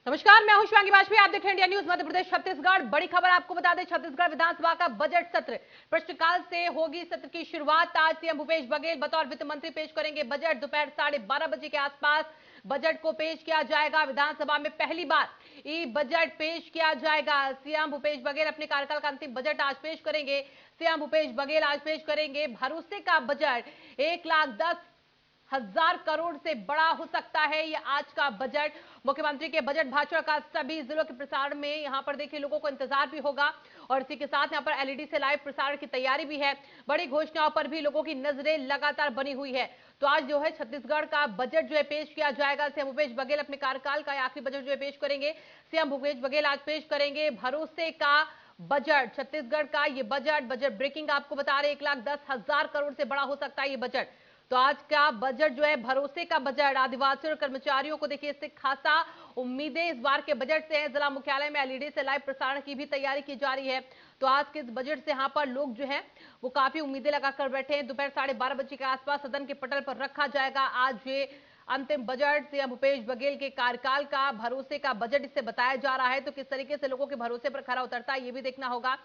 नमस्कार, मैं हूं शिवांगी वाजपेयी। आप देख रहे हैं इंडिया न्यूज मध्य प्रदेश छत्तीसगढ़। बड़ी खबर आपको बता दें, छत्तीसगढ़ विधानसभा का बजट सत्र प्रश्नकाल से होगी सत्र की शुरुआत। आज सीएम भूपेश बघेल बतौर वित्त मंत्री पेश करेंगे बजट। दोपहर 12:30 के आसपास बजट को पेश किया जाएगा। विधानसभा में पहली बार ई बजट पेश किया जाएगा। सीएम भूपेश बघेल अपने कार्यकाल का अंतिम बजट आज पेश करेंगे। सीएम भूपेश बघेल आज पेश करेंगे भरोसे का बजट। 1,10,000 करोड़ से बड़ा हो सकता है ये आज का बजट। मुख्यमंत्री के बजट भाषण का सभी जिलों के प्रसारण में यहां पर देखिए लोगों को इंतजार भी होगा और इसी के साथ यहां पर एलईडी से लाइव प्रसारण की तैयारी भी है। बड़ी घोषणाओं पर भी लोगों की नजरें लगातार बनी हुई है। तो आज जो है छत्तीसगढ़ का बजट जो है पेश किया जाएगा। सीएम भूपेश बघेल अपने कार्यकाल का आखिरी बजट जो है पेश करेंगे। सीएम भूपेश बघेल आज पेश करेंगे भरोसे का बजट। छत्तीसगढ़ का ये बजट ब्रेकिंग आपको बता रहे 1,10,000 करोड़ से बड़ा हो सकता है ये बजट। तो आज का बजट जो है भरोसे का बजट। आदिवासी और कर्मचारियों को देखिए इससे खासा उम्मीदें इस बार के बजट से हैं। जिला मुख्यालय में एलईडी से लाइव प्रसारण की भी तैयारी की जा रही है। तो आज के इस बजट से यहां पर लोग जो है वो काफी उम्मीदें लगाकर बैठे हैं। दोपहर 12:30 के आसपास सदन के पटल पर रखा जाएगा आज ये अंतिम बजट। सीएम भूपेश बघेल के कार्यकाल का भरोसे का बजट इससे बताया जा रहा है। तो किस तरीके से लोगों के भरोसे पर खरा उतरता है ये भी देखना होगा।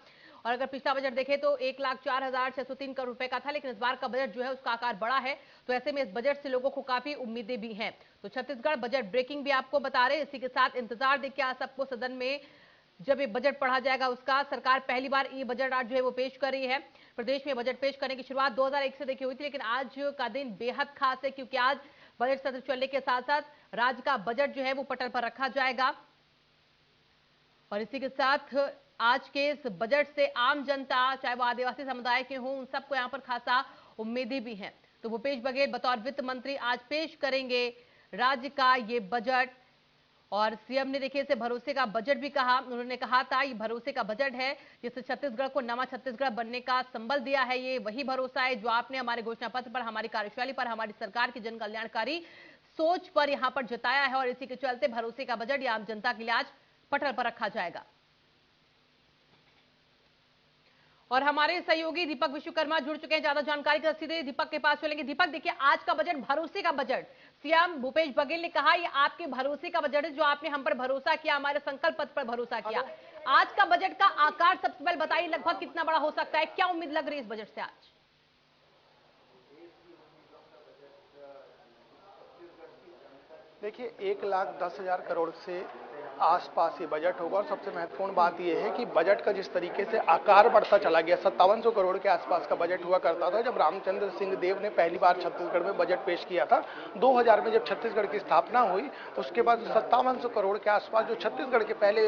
और अगर पिछला बजट देखें तो 1,04,603 करोड़ रुपए का था, लेकिन इस बार का बजट जो है उसका आकार बड़ा है। तो ऐसे में इस बजट से लोगों को काफी उम्मीदें भी हैं। तो छत्तीसगढ़ बजट ब्रेकिंग भी आपको बता रहे। इसी के साथ इंतजार देखिए आज सबको सदन में जब ये बजट पढ़ा जाएगा उसका। सरकार पहली बार ई बजट आज जो है वो पेश कर रही है। प्रदेश में बजट पेश करने की शुरुआत 2001 से देखी हुई थी, लेकिन आज का दिन बेहद खास है क्योंकि आज बजट सत्र चलने के साथ साथ राज्य का बजट जो है वो पटल पर रखा जाएगा। और इसी के साथ आज के इस बजट से आम जनता, चाहे वो आदिवासी समुदाय के हों, उन सबको यहां पर खासा उम्मीदें भी हैं। तो भूपेश बघेल बतौर वित्त मंत्री आज पेश करेंगे राज्य का ये बजट। और सीएम ने देखिए इसे भरोसे का बजट भी कहा। उन्होंने कहा था ये भरोसे का बजट है जिससे छत्तीसगढ़ को नवा छत्तीसगढ़ बनने का संबल दिया है। ये वही भरोसा है जो आपने हमारे घोषणा पत्र पर, हमारी कार्यशैली पर, हमारी सरकार की जन कल्याणकारी सोच पर यहां पर जताया है। और इसी के चलते भरोसे का बजट आम जनता के लिए आज पटल पर रखा जाएगा। और हमारे सहयोगी दीपक विश्वकर्मा जुड़ चुके हैं ज्यादा जानकारी के सीधे दीपक के पास चलेंगे। दीपक, देखिए आज का बजट भरोसे का बजट। सीएम भूपेश बघेल ने कहा ये आपके भरोसे का बजट है, जो आपने हम पर भरोसा किया, हमारे संकल्प पत्र पर भरोसा किया। आज का बजट का आकार सबसे पहले बताइए, लगभग कितना बड़ा हो सकता है, क्या उम्मीद लग रही है इस बजट से आज? देखिए 1,10,000 करोड़ से आसपास ये बजट होगा। और सबसे महत्वपूर्ण बात यह है कि बजट का जिस तरीके से आकार बढ़ता चला गया, 5700 करोड़ के आसपास का बजट हुआ करता था जब रामचंद्र सिंह देव ने पहली बार छत्तीसगढ़ में बजट पेश किया था। 2000 में जब छत्तीसगढ़ की स्थापना हुई उसके बाद 5700 करोड़ के आसपास जो छत्तीसगढ़ के पहले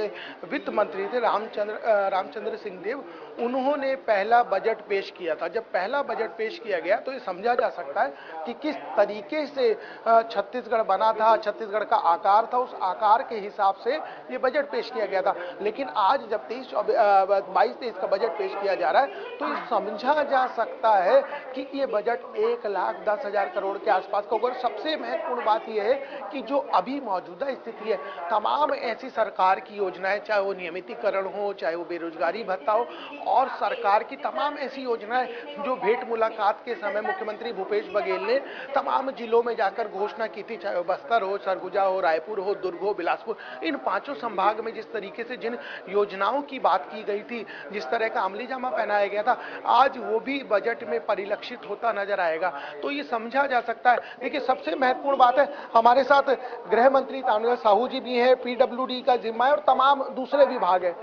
वित्त मंत्री थे रामचंद्र सिंह देव, उन्होंने पहला बजट पेश किया था। जब पहला बजट पेश किया गया तो ये समझा जा सकता है कि किस तरीके से छत्तीसगढ़ बना था, छत्तीसगढ़ का आकार था, उस आकार के हिसाब से ये बजट पेश किया गया था। लेकिन आज जब 22-23 का बजट पेश किया जा रहा है तो ये समझा जा सकता है कि ये बजट 1,10,000 करोड़ के आसपास का होगा। सबसे महत्वपूर्ण बात यह है कि जो अभी मौजूदा स्थिति है, तमाम ऐसी सरकार की योजनाएं, चाहे वो नियमितीकरण हो, चाहे वो बेरोजगारी भत्ता हो, और सरकार की तमाम ऐसी योजनाएं जो भेंट मुलाकात के समय मुख्यमंत्री भूपेश बघेल ने तमाम जिलों में जाकर घोषणा की थी, चाहे वो बस्तर हो, सरगुजा हो, रायपुर हो, दुर्ग हो, बिलासपुर, इन पांचों संभाग में जिस तरीके से जिन योजनाओं की बात की गई थी, जिस तरह का अमली जामा पहनाया गया था, आज वो भी बजट में परिलक्षित होता नजर आएगा। तो ये समझा जा सकता है। देखिए सबसे महत्वपूर्ण बात है, हमारे साथ गृह मंत्री ताम्रध्वज साहू जी भी हैं, पीडब्ल्यूडी का जिम्मा है और तमाम दूसरे विभाग है।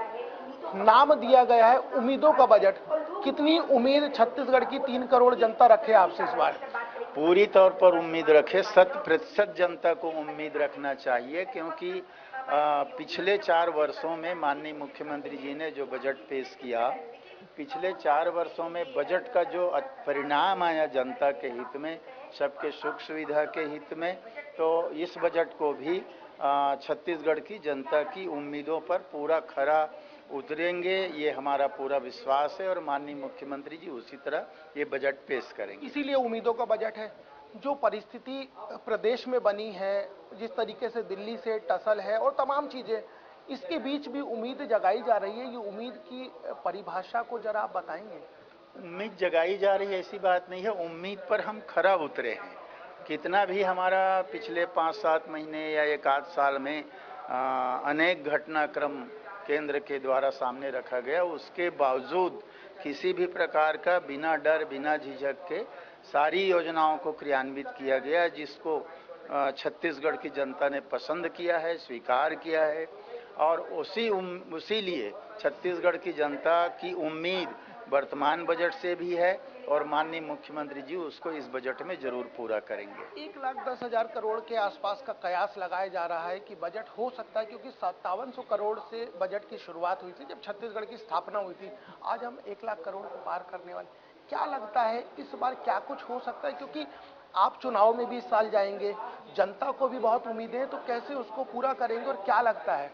नाम दिया गया है उम्मीदों का बजट। कितनी उम्मीद छत्तीसगढ़ की 3 करोड़ जनता रखे आपसे इस बार? पूरी तौर पर उम्मीद रखे। 100% जनता को उम्मीद रखना चाहिए, क्योंकि पिछले 4 वर्षों में माननीय मुख्यमंत्री जी ने जो बजट पेश किया, पिछले 4 वर्षों में बजट का जो परिणाम आया जनता के हित में, सबके सुख सुविधा के हित में, तो इस बजट को भी छत्तीसगढ़ की जनता की उम्मीदों पर पूरा खरा उतरेंगे, ये हमारा पूरा विश्वास है। और माननीय मुख्यमंत्री जी उसी तरह ये बजट पेश करेंगे। इसीलिए उम्मीदों का बजट है। जो परिस्थिति प्रदेश में बनी है, जिस तरीके से दिल्ली से टसल है और तमाम चीजें, इसके बीच भी उम्मीद जगाई जा रही है। ये उम्मीद की परिभाषा को जरा आप बताएंगे? उम्मीद जगाई जा रही है ऐसी बात नहीं है, उम्मीद पर हम खरा उतरे हैं। कितना भी हमारा पिछले 5-7 महीने या 1 आध साल में अनेक घटनाक्रम केंद्र के द्वारा सामने रखा गया, उसके बावजूद किसी भी प्रकार का बिना डर बिना झिझक के सारी योजनाओं को क्रियान्वित किया गया, जिसको छत्तीसगढ़ की जनता ने पसंद किया है, स्वीकार किया है। और उसी लिए छत्तीसगढ़ की जनता की उम्मीद वर्तमान बजट से भी है और माननीय मुख्यमंत्री जी उसको इस बजट में जरूर पूरा करेंगे। 1,10,000 करोड़ के आसपास का कयास लगाया जा रहा है कि बजट हो सकता है, क्योंकि 5700 करोड़ से बजट की शुरुआत हुई थी जब छत्तीसगढ़ की स्थापना हुई थी। आज हम 1 लाख करोड़ को पार करने वाले। क्या लगता है इस बार क्या कुछ हो सकता है, क्योंकि आप चुनाव में भी इस साल जाएंगे, जनता को भी बहुत उम्मीदें हैं, तो कैसे उसको पूरा करेंगे और क्या लगता है?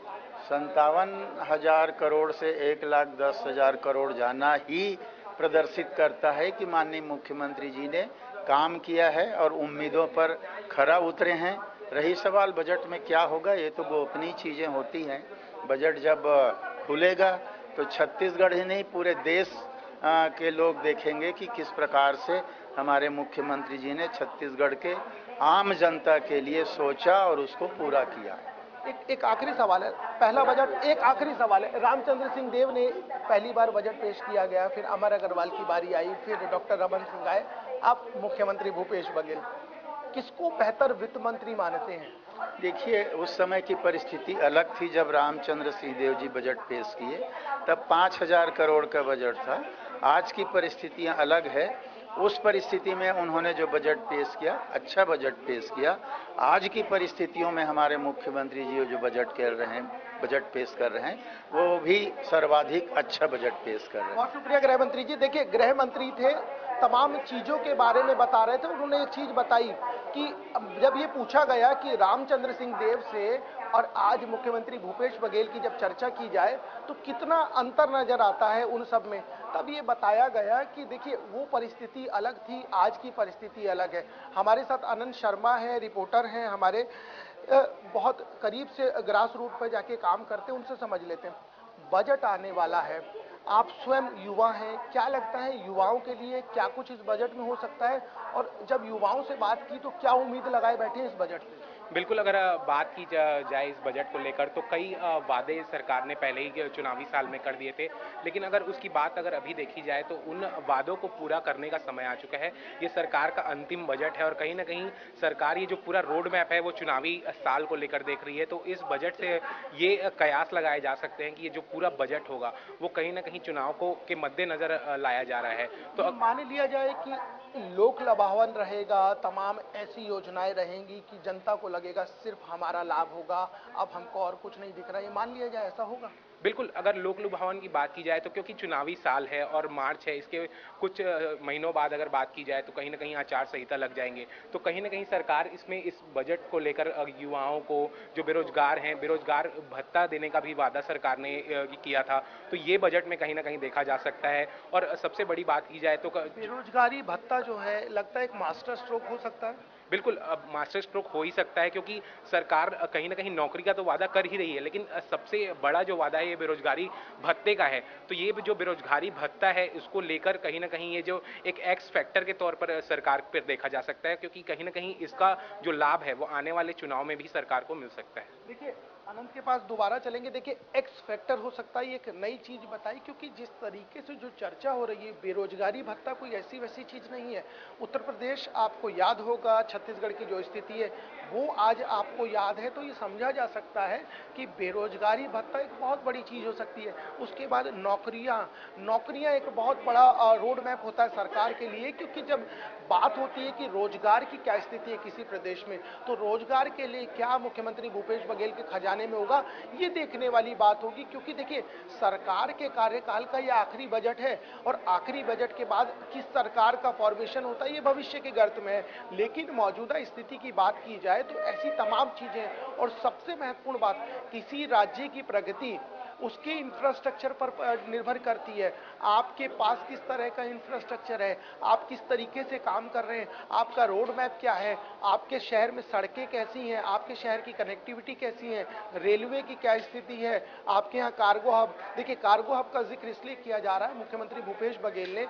57,000 करोड़ से 1,10,000 करोड़ जाना ही प्रदर्शित करता है कि माननीय मुख्यमंत्री जी ने काम किया है और उम्मीदों पर खरा उतरे हैं। रही सवाल बजट में क्या होगा, ये तो गोपनीय चीजें होती हैं। बजट जब खुलेगा तो छत्तीसगढ़ ही नहीं पूरे देश के लोग देखेंगे कि किस प्रकार से हमारे मुख्यमंत्री जी ने छत्तीसगढ़ के आम जनता के लिए सोचा और उसको पूरा किया। एक आखिरी सवाल है, पहला बजट, एक आखिरी सवाल है। रामचंद्र सिंह देव ने पहली बार बजट पेश किया गया, फिर अमर अग्रवाल की बारी आई, फिर डॉक्टर रमन सिंह आए, अब मुख्यमंत्री भूपेश बघेल। किसको बेहतर वित्त मंत्री मानते हैं? देखिए, उस समय की परिस्थिति अलग थी जब रामचंद्र सिंह देव जी बजट पेश किए, तब 5,000 करोड़ का बजट था। आज की परिस्थितियां अलग है। उस परिस्थिति में उन्होंने जो बजट पेश किया, अच्छा बजट पेश किया। आज की परिस्थितियों में हमारे मुख्यमंत्री जी जो बजट पेश कर रहे हैं, वो भी सर्वाधिक अच्छा बजट पेश कर रहे हैं। बहुत शुक्रिया गृह मंत्री जी। देखिए, गृह मंत्री थे, तमाम चीजों के बारे में बता रहे थे। उन्होंने एक चीज बताई कि जब ये पूछा गया कि रामचंद्र सिंह देव से और आज मुख्यमंत्री भूपेश बघेल की जब चर्चा की जाए तो कितना अंतर नजर आता है उन सब में, तब ये बताया गया कि देखिए वो परिस्थिति अलग थी, आज की परिस्थिति अलग है। हमारे साथ अनंत शर्मा है, रिपोर्टर हैं हमारे, बहुत करीब से ग्रास रूट पर जाके काम करते हैं, उनसे समझ लेते हैं। बजट आने वाला है, आप स्वयं युवा हैं, क्या लगता है युवाओं के लिए क्या कुछ इस बजट में हो सकता है? और जब युवाओं से बात की तो क्या उम्मीद लगाए बैठे हैं इस बजट से? बिल्कुल, अगर बात की जाए इस बजट को लेकर तो कई वादे सरकार ने पहले ही चुनावी साल में कर दिए थे, लेकिन अगर उसकी बात अगर अभी देखी जाए तो उन वादों को पूरा करने का समय आ चुका है। ये सरकार का अंतिम बजट है और कहीं ना कहीं सरकार ये जो पूरा रोड मैप है वो चुनावी साल को लेकर देख रही है। तो इस बजट से ये कयास लगाए जा सकते हैं कि ये जो पूरा बजट होगा वो कहीं ना कहीं चुनाव को के मद्देनजर लाया जा रहा है। तो मान लिया जाए कि लोक लुभावन रहेगा, तमाम ऐसी योजनाएं रहेंगी कि जनता को लगेगा सिर्फ हमारा लाभ होगा, अब हमको और कुछ नहीं दिख रहा है, मान लिया जाए ऐसा होगा? बिल्कुल, अगर लोक लुभावन की बात की जाए तो क्योंकि चुनावी साल है और मार्च है, इसके कुछ महीनों बाद अगर बात की जाए तो कहीं ना कहीं आचार संहिता लग जाएंगे। तो कहीं ना कहीं सरकार इसमें इस बजट को लेकर युवाओं को, जो बेरोजगार हैं, बेरोजगार भत्ता देने का भी वादा सरकार ने किया था, तो ये बजट में कहीं ना कहीं देखा जा सकता है। और सबसे बड़ी बात की जाए तो बेरोजगारी भत्ता जो है, लगता है एक मास्टर स्ट्रोक हो सकता है। बिल्कुल, अब मास्टर स्ट्रोक हो ही सकता है क्योंकि सरकार कहीं ना कहीं नौकरी का तो वादा कर ही रही है, लेकिन सबसे बड़ा जो वादा है ये बेरोजगारी भत्ते का है। तो ये जो बेरोजगारी भत्ता है इसको लेकर कहीं ना कहीं ये जो एक एक्स फैक्टर के तौर पर सरकार पर देखा जा सकता है, क्योंकि कहीं ना कहीं इसका जो लाभ है वो आने वाले चुनाव में भी सरकार को मिल सकता है। देखिए, अनंत के पास दोबारा चलेंगे। देखिए, एक्स फैक्टर हो सकता है, एक नई चीज बताई, क्योंकि जिस तरीके से जो चर्चा हो रही है, बेरोजगारी भत्ता कोई ऐसी वैसी चीज नहीं है। उत्तर प्रदेश आपको याद होगा, छत्तीसगढ़ की जो स्थिति है वो आज आपको याद है, तो ये समझा जा सकता है कि बेरोजगारी भत्ता एक बहुत बड़ी चीज हो सकती है। उसके बाद नौकरियां एक बहुत बड़ा रोड मैप होता है सरकार के लिए, क्योंकि जब बात होती है कि रोजगार की क्या स्थिति है किसी प्रदेश में, तो रोजगार के लिए क्या मुख्यमंत्री भूपेश बघेल के खजाने में होगा, ये देखने वाली बात होगी। क्योंकि देखिए, सरकार के कार्यकाल का ये आखिरी बजट है और आखिरी बजट के बाद किस सरकार का फॉर्मेशन होता है ये भविष्य के गर्त में है। लेकिन मौजूदा स्थिति की बात की जाए तो ऐसी तमाम चीजें, और सबसे महत्वपूर्ण बात, किसी राज्य की प्रगति उसके इंफ्रास्ट्रक्चर पर निर्भर करती है। आपके पास किस तरह का इंफ्रास्ट्रक्चर है, आप किस तरीके से काम कर रहे हैं, आपका रोड मैप क्या है, आपके शहर में सड़कें कैसी हैं, आपके शहर की कनेक्टिविटी कैसी है, रेलवे की क्या स्थिति है, आपके यहाँ कार्गो हब। देखिए, कार्गो हब का जिक्र इसलिए किया जा रहा है, मुख्यमंत्री भूपेश बघेल ने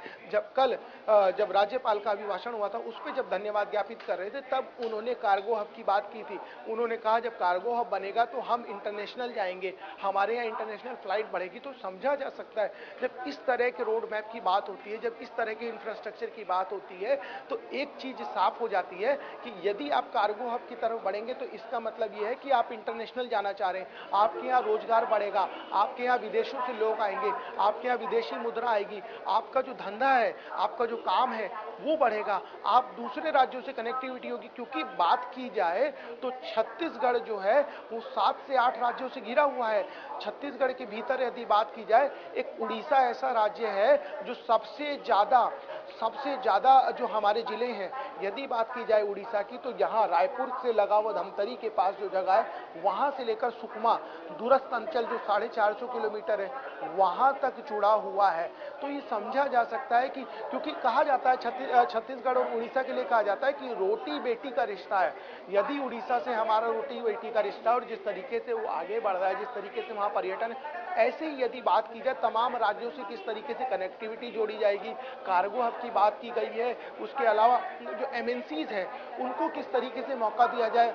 जब राज्यपाल का अभिभाषण हुआ था उस पर जब धन्यवाद ज्ञापित कर रहे थे तब उन्होंने कार्गो हब की बात की थी। उन्होंने कहा जब कार्गो हब बनेगा तो हम इंटरनेशनल जाएंगे, हमारे यहाँ इंटरनेशनल फ्लाइट बढ़ेगी। तो समझा जा सकता है जब इस तरह के रोड मैप की बात होती है, जब इस तरह के इंफ्रास्ट्रक्चर की बात होती है, तो एक चीज साफ हो जाती है कि यदि आप कार्गो हब की तरफ बढ़ेंगे तो इसका मतलब यह है कि आप इंटरनेशनल जाना चाह रहे हैं, आपके यहाँ रोजगार बढ़ेगा, आपके यहाँ विदेशों से लोग आएंगे, आपके यहाँ विदेशी मुद्रा आएगी, आपका जो धंधा है, आपका जो काम है वो बढ़ेगा, आप दूसरे राज्यों से कनेक्टिविटी होगी। क्योंकि बात की जाए तो छत्तीसगढ़ जो है वो 7 से 8 राज्यों से घिरा हुआ है। छत्तीसगढ़ के भीतर यदि बात की जाए, एक उड़ीसा ऐसा राज्य है जो सबसे ज्यादा जो हमारे जिले हैं, यदि बात की जाए उड़ीसा की, तो यहाँ रायपुर से लगा हुआ धमतरी के पास जो जगह है वहां से लेकर सुकमा दूरस्थ अंचल जो 450 किलोमीटर है वहां तक जुड़ा हुआ है। तो ये समझा जा सकता है कि क्योंकि कहा जाता है छत्तीसगढ़ और उड़ीसा के लिए कहा जाता है कि रोटी बेटी का रिश्ता है। यदि उड़ीसा से हमारा रोटी बेटी का रिश्ता और जिस तरीके से वो आगे बढ़ रहा है, जिस तरीके से वहाँ पर्यटन है, ऐसे ही यदि बात की जाए तमाम राज्यों से किस तरीके से कनेक्टिविटी जोड़ी जाएगी, कार्गो हब की बात की गई है, उसके अलावा जो एमएनसीज हैं उनको किस तरीके से मौका दिया जाए,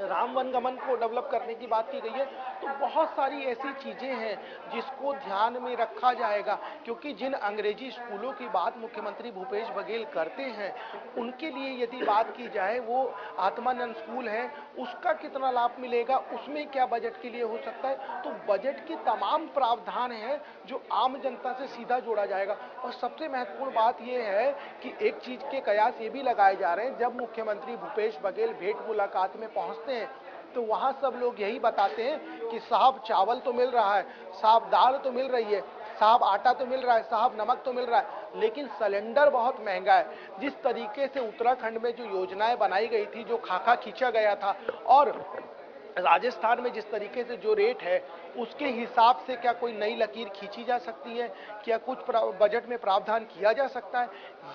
राम वनगमन को डेवलप करने की बात की गई है। तो बहुत सारी ऐसी चीजें हैं जिसको ध्यान में रखा जाएगा। क्योंकि जिन अंग्रेजी स्कूलों की बात मुख्यमंत्री भूपेश बघेल करते हैं उनके लिए यदि बात की जाए, वो आत्मानंद स्कूल है, उसका कितना लाभ मिलेगा, उसमें क्या बजट के लिए हो सकता है। तो बजट की तमाम प्रावधान है जो आम जनता से सीधा जोड़ा जाएगा। और सबसे महत्वपूर्ण बात यह है कि एक चीज के कयास ये भी लगाए जा रहे हैं, जब मुख्यमंत्री भूपेश बघेल भेंट मुलाकात में पहुंचते हैं तो वहां सब लोग यही बताते हैं कि साहब चावल तो मिल रहा है, साहब दाल तो मिल रही है, साहब आटा तो मिल रहा है, साहब नमक तो मिल रहा है, लेकिन सिलेंडर बहुत महंगा है। जिस तरीके से उत्तराखंड में जो योजनाएं बनाई गई थी, जो खाका खींचा गया था, और राजस्थान में जिस तरीके से जो रेट है उसके हिसाब से क्या कोई नई लकीर खींची जा सकती है, क्या कुछ बजट में प्रावधान किया जा सकता है,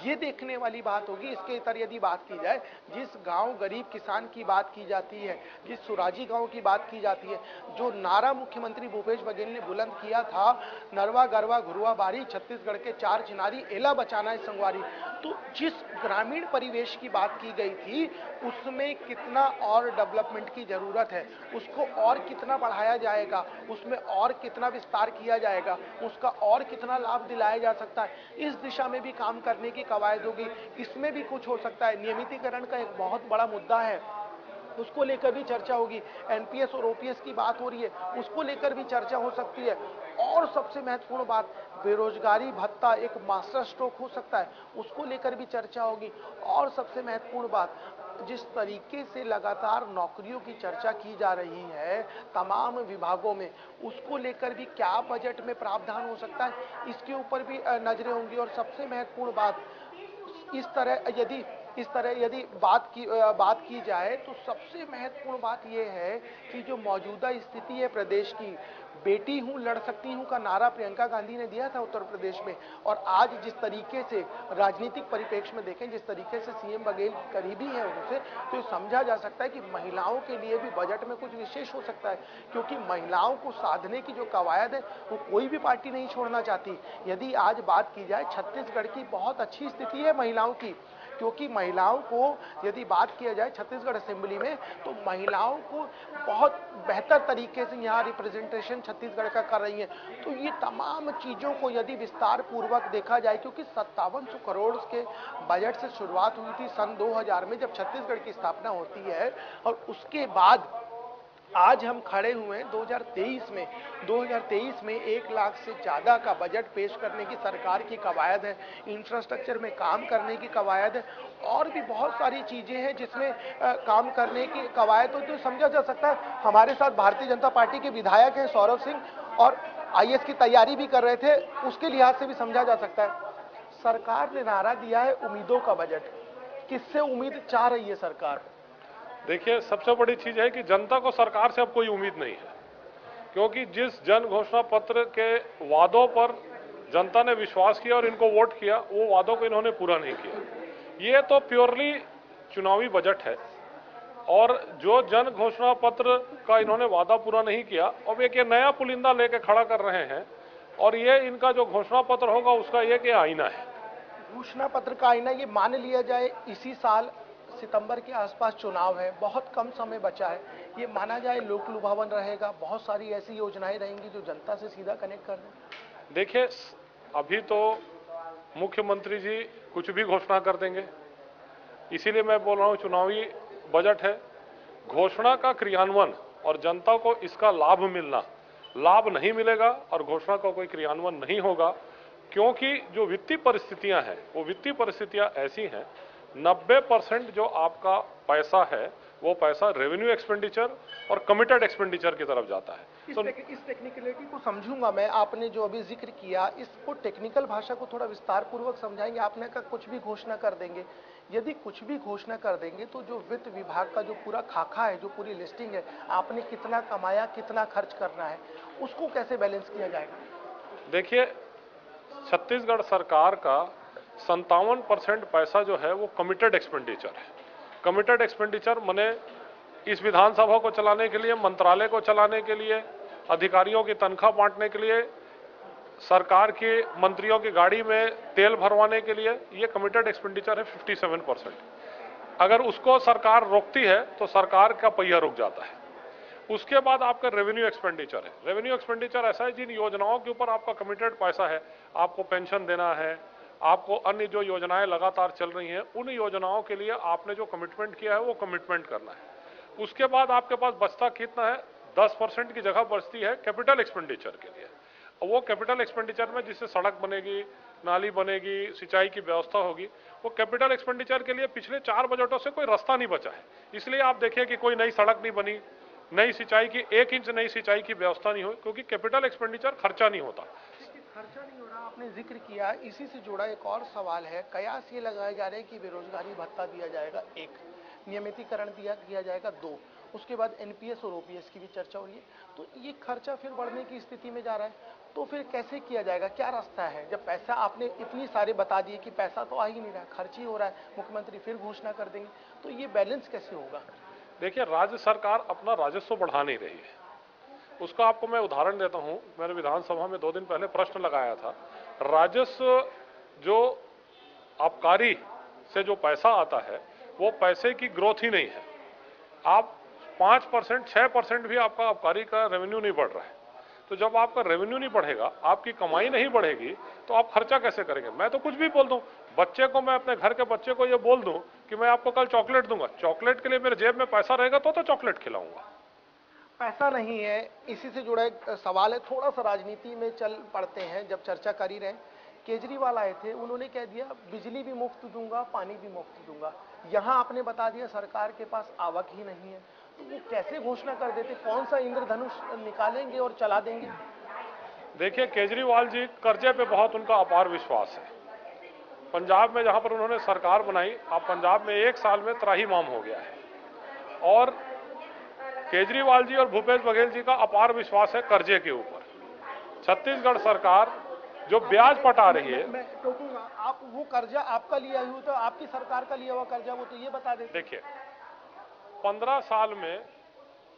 ये देखने वाली बात होगी। इसके इतर यदि बात की जाए, जिस गांव गरीब किसान की बात की जाती है, जिस सुराजी गांव की बात की जाती है, जो नारा मुख्यमंत्री भूपेश बघेल ने बुलंद किया था, नरवा गरवा घुरुआ बारी, छत्तीसगढ़ के 4 चिनारी, एला बचाना है संगवारी, तो जिस ग्रामीण परिवेश की बात की गई थी उसमें कितना और डेवलपमेंट की जरूरत है, उसको और कितना बढ़ाया जाएगा, उसमें और कितना विस्तार किया जाएगा, उसका और कितना लाभ दिलाया जा सकता है, इस दिशा में भी काम करने की कवायद होगी। इसमें भी कुछ हो सकता है। नियमितीकरण का एक बहुत बड़ा मुद्दा है, उसको लेकर भी चर्चा होगी। एनपीएस और ओपीएस की बात हो रही है, उसको लेकर भी चर्चा हो सकती है। और सबसे महत्वपूर्ण बात, बेरोजगारी भत्ता एक मास्टर स्ट्रोक हो सकता है, उसको लेकर भी चर्चा होगी। और सबसे महत्वपूर्ण बात, जिस तरीके से लगातार नौकरियों की चर्चा की जा रही है तमाम विभागों में, उसको लेकर भी क्या बजट में प्रावधान हो सकता है, इसके ऊपर भी नजरें होंगी। और सबसे महत्वपूर्ण बात, इस तरह यदि बात की जाए तो सबसे महत्वपूर्ण बात यह है कि जो मौजूदा स्थिति है प्रदेश की, बेटी हूं लड़ सकती हूं का नारा प्रियंका गांधी ने दिया था उत्तर प्रदेश में, और आज जिस तरीके से राजनीतिक परिप्रेक्ष्य में देखें, जिस तरीके से सीएम बघेल करीबी है उनसे, तो ये समझा जा सकता है कि महिलाओं के लिए भी बजट में कुछ विशेष हो सकता है। क्योंकि महिलाओं को साधने की जो कवायद है वो कोई भी पार्टी नहीं छोड़ना चाहती। यदि आज बात की जाए, छत्तीसगढ़ की बहुत अच्छी स्थिति है महिलाओं की, क्योंकि महिलाओं को यदि बात किया जाए छत्तीसगढ़ असेंबली में, तो महिलाओं को बहुत बेहतर तरीके से यहाँ रिप्रेजेंटेशन छत्तीसगढ़ का कर रही है। तो ये तमाम चीजों को यदि विस्तार पूर्वक देखा जाए, क्योंकि 5700 करोड़ के बजट से शुरुआत हुई थी सन 2000 में जब छत्तीसगढ़ की स्थापना होती है, और उसके बाद आज हम खड़े हुए हैं 2023 में 1 लाख से ज्यादा का बजट पेश करने की सरकार की कवायद है, इंफ्रास्ट्रक्चर में काम करने की कवायद है, और भी बहुत सारी चीजें हैं जिसमें काम करने की कवायद हो। तो समझा जा सकता है। हमारे साथ भारतीय जनता पार्टी के विधायक हैं सौरव सिंह, और आईएएस की तैयारी भी कर रहे थे, उसके लिहाज से भी समझा जा सकता है। सरकार ने नारा दिया है उम्मीदों का बजट, किससे उम्मीद चाह रही है सरकार? देखिए, सबसे बड़ी चीज है कि जनता को सरकार से अब कोई उम्मीद नहीं है। क्योंकि जिस जन घोषणा पत्र के वादों पर जनता ने विश्वास किया और इनको वोट किया, वो वादों को इन्होंने पूरा नहीं किया। ये तो प्योरली चुनावी बजट है और जो जन घोषणा पत्र का इन्होंने वादा पूरा नहीं किया, अब एक ये नया पुलिंदा लेके खड़ा कर रहे हैं और ये इनका जो घोषणा पत्र होगा उसका एक ये आईना है। घोषणा पत्र का आईना ये मान लिया जाए, इसी साल सितंबर के आसपास चुनाव है, बहुत कम समय बचा है, ये माना जाए लोक लुभावन रहेगा, बहुत सारी ऐसी योजनाएं रहेंगी जो जनता से सीधा कनेक्ट कर दें। देखिए, अभी तो मुख्यमंत्री जी कुछ भी घोषणा कर देंगे, इसीलिए मैं बोल रहा हूं चुनावी बजट है। घोषणा का क्रियान्वयन और जनता को इसका लाभ मिलना, लाभ नहीं मिलेगा और घोषणा का कोई क्रियान्वयन नहीं होगा, क्योंकि जो वित्तीय परिस्थितियां हैं वो वित्तीय परिस्थितियां ऐसी हैं, 90% जो आपका पैसा है वो पैसा रेवेन्यू एक्सपेंडिचर और कमिटेड एक्सपेंडिचर की तरफ जाता है। इस टेक्निकलिटी को समझूंगा मैं, आपने जो अभी जिक्र किया इसको टेक्निकल भाषा को थोड़ा विस्तार पूर्वक समझाएंगे। आपने कहा कुछ भी घोषणा कर देंगे, यदि कुछ भी घोषणा कर देंगे तो जो वित्त विभाग का जो पूरा खाका है, जो पूरी लिस्टिंग है, आपने कितना कमाया, कितना खर्च करना है, उसको कैसे बैलेंस किया जाएगा? देखिए, छत्तीसगढ़ सरकार का 57% पैसा जो है वो कमिटेड एक्सपेंडिचर है। कमिटेड एक्सपेंडिचर माने इस विधानसभा को चलाने के लिए, मंत्रालय को चलाने के लिए, अधिकारियों की तनख्वाह बांटने के लिए, सरकार के मंत्रियों की गाड़ी में तेल भरवाने के लिए, ये कमिटेड एक्सपेंडिचर है 57%। अगर उसको सरकार रोकती है तो सरकार का पहिया रुक जाता है। उसके बाद आपका रेवेन्यू एक्सपेंडिचर है। रेवेन्यू एक्सपेंडिचर ऐसा है जिन योजनाओं के ऊपर आपका कमिटेड पैसा है, आपको पेंशन देना है, आपको अन्य जो योजनाएं लगातार चल रही हैं उन योजनाओं के लिए आपने जो कमिटमेंट किया है वो कमिटमेंट करना है। उसके बाद आपके पास बचता कितना है, 10% की जगह बचती है कैपिटल एक्सपेंडिचर के लिए। वो कैपिटल एक्सपेंडिचर में जिससे सड़क बनेगी, नाली बनेगी, सिंचाई की व्यवस्था होगी, वो कैपिटल एक्सपेंडिचर के लिए पिछले 4 बजटों से कोई रास्ता नहीं बचा है। इसलिए आप देखिए कि कोई नई सड़क नहीं बनी, नई सिंचाई की 1 इंच नई सिंचाई की व्यवस्था नहीं हुई, क्योंकि कैपिटल एक्सपेंडिचर खर्चा नहीं होता। खर्चा नहीं हो रहा, आपने जिक्र किया, इसी से जुड़ा एक और सवाल है। कयास ये लगाए जा रहे हैं कि बेरोजगारी भत्ता दिया जाएगा 1, नियमितीकरण किया जाएगा 2, उसके बाद एनपीएस और ओपीएस की भी चर्चा हो रही है। तो ये खर्चा फिर बढ़ने की स्थिति में जा रहा है, तो फिर कैसे किया जाएगा, क्या रास्ता है? जब पैसा आपने इतनी सारे बता दिए कि पैसा तो आ ही नहीं रहा, खर्च ही हो रहा है, मुख्यमंत्री फिर घोषणा कर देंगे, तो ये बैलेंस कैसे होगा? देखिए, राज्य सरकार अपना राजस्व बढ़ा नहीं रही है। उसका आपको मैं उदाहरण देता हूं। मैंने विधानसभा में 2 दिन पहले प्रश्न लगाया था। राजस्व जो आबकारी से जो पैसा आता है वो पैसे की ग्रोथ ही नहीं है। आप 5%, 6% भी आपका आबकारी का रेवेन्यू नहीं बढ़ रहा है। तो जब आपका रेवेन्यू नहीं बढ़ेगा, आपकी कमाई नहीं बढ़ेगी, तो आप खर्चा कैसे करेंगे? मैं तो कुछ भी बोल दूं, बच्चे को, मैं अपने घर के बच्चे को ये बोल दूं कि मैं आपको कल चॉकलेट दूंगा, चॉकलेट के लिए मेरे जेब में पैसा रहेगा तो चॉकलेट खिलाऊंगा। पैसा नहीं है। इसी से जुड़ा एक सवाल है, थोड़ा सा राजनीति में चल पड़ते हैं, जब चर्चा कर ही रहे। केजरीवाल आए थे, उन्होंने कह दिया बिजली भी मुफ्त दूंगा, पानी भी मुफ्त दूंगा। यहाँ आपने बता दिया सरकार के पास आवक ही नहीं है, तो वो कैसे घोषणा कर देते? कौन सा इंद्रधनुष निकालेंगे और चला देंगे? देखिए, केजरीवाल जी कर्जे पे बहुत उनका अपार विश्वास है। पंजाब में जहां पर उन्होंने सरकार बनाई, आप पंजाब में 1 साल में त्राहीमाम हो गया है। और केजरीवाल जी और भूपेश बघेल जी का अपार विश्वास है कर्जे के ऊपर। छत्तीसगढ़ सरकार जो ब्याज पटा रही है, मैं टोकूंगा, आप वो कर्जा आपका लिया हुआ, तो आपकी सरकार का लिया हुआ कर्जा, वो तो ये बता देते। देखिए, 15 साल में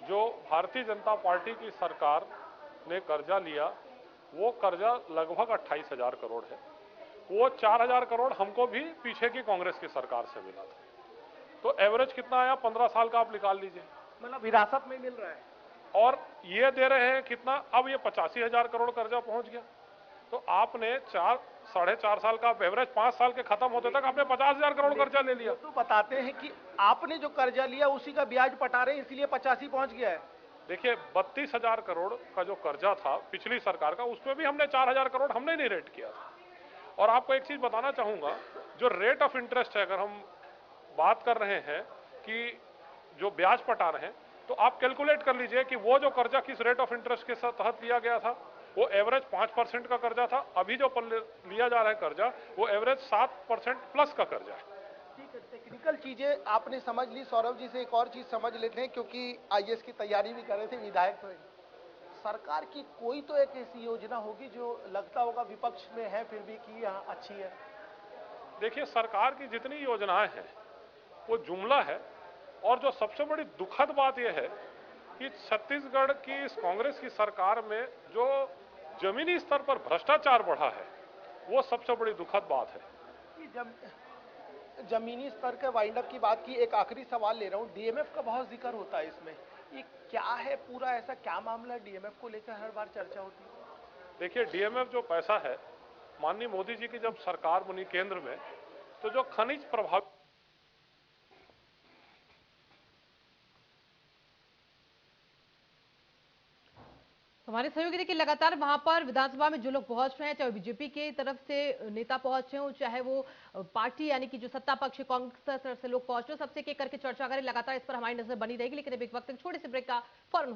जो भारतीय जनता पार्टी की सरकार ने कर्जा लिया, वो कर्जा लगभग 28,000 करोड़ है। वो 4,000 करोड़ हमको भी पीछे की कांग्रेस की सरकार से मिला था। तो एवरेज कितना आया 15 साल का, आप निकाल लीजिए। मतलब विरासत में मिल रहा है। और ये दे रहे हैं कितना, अब ये 85,000 करोड़ कर्जा पहुंच गया। तो आपने 4-4.5 साल का एवरेज 5 साल के खत्म होते तक आपने 50,000 करोड़ कर्जा ले लिया। तो बताते हैं कि आपने जो कर्जा लिया उसी का ब्याज पटा रहे हैं, इसलिए 85 पहुंच गया है। देखिए, 32,000 करोड़ का जो कर्जा था पिछली सरकार का, उसमें भी हमने 4,000 करोड़ हमने नहीं रेट किया था। और आपको एक चीज बताना चाहूंगा, जो रेट ऑफ इंटरेस्ट है, अगर हम बात कर रहे हैं कि जो ब्याज पटा रहे हैं, तो आप कैलकुलेट कर लीजिए कि वो जो कर्जा किस रेट ऑफ इंटरेस्ट के तहत लिया गया था। वो एवरेज 5% का कर्जा था। अभी जो लिया जा रहा है कर्जा, वो एवरेज 7% प्लस का कर्जा है। ठीक है, टेक्निकल चीजें आपने समझ ली। सौरभ जी से एक और चीज समझ लेते हैं, क्योंकि आईएएस की तैयारी भी कर रहे थे, विधायक तो सरकार की कोई तो एक ऐसी योजना होगी जो लगता होगा विपक्ष में है फिर भी कि यहाँ अच्छी है। देखिए, सरकार की जितनी योजनाएं हैं वो जुमला है, और जो सबसे बड़ी दुखद बात यह है कि छत्तीसगढ़ की इस कांग्रेस की सरकार में जो जमीनी स्तर पर भ्रष्टाचार बढ़ा है वो सबसे बड़ी दुखद बात है। कि जब जमीनी स्तर के वाइंड अप की बात की, एक आखिरी सवाल ले रहा हूँ, डीएमएफ का बहुत जिक्र होता है इसमें, ये क्या है पूरा, ऐसा क्या मामला है डीएमएफ को लेकर हर बार चर्चा होती है? देखिए, डीएमएफ जो पैसा है, माननीय मोदी जी की जब सरकार बनी केंद्र में, तो जो खनिज प्रभावित हमारे सहयोगी देखिए लगातार वहां पर विधानसभा में जो लोग पहुंच रहे हैं, चाहे बीजेपी की तरफ से नेता पहुंचे हो, चाहे वो पार्टी यानी कि जो सत्ता पक्ष है कांग्रेस की तरफ से लोग पहुंच रहे हो, सबसे एक एक करके चर्चा करें। लगातार इस पर हमारी नजर बनी रहेगी, लेकिन अब एक वक्त छोटे से ब्रेक का फौरन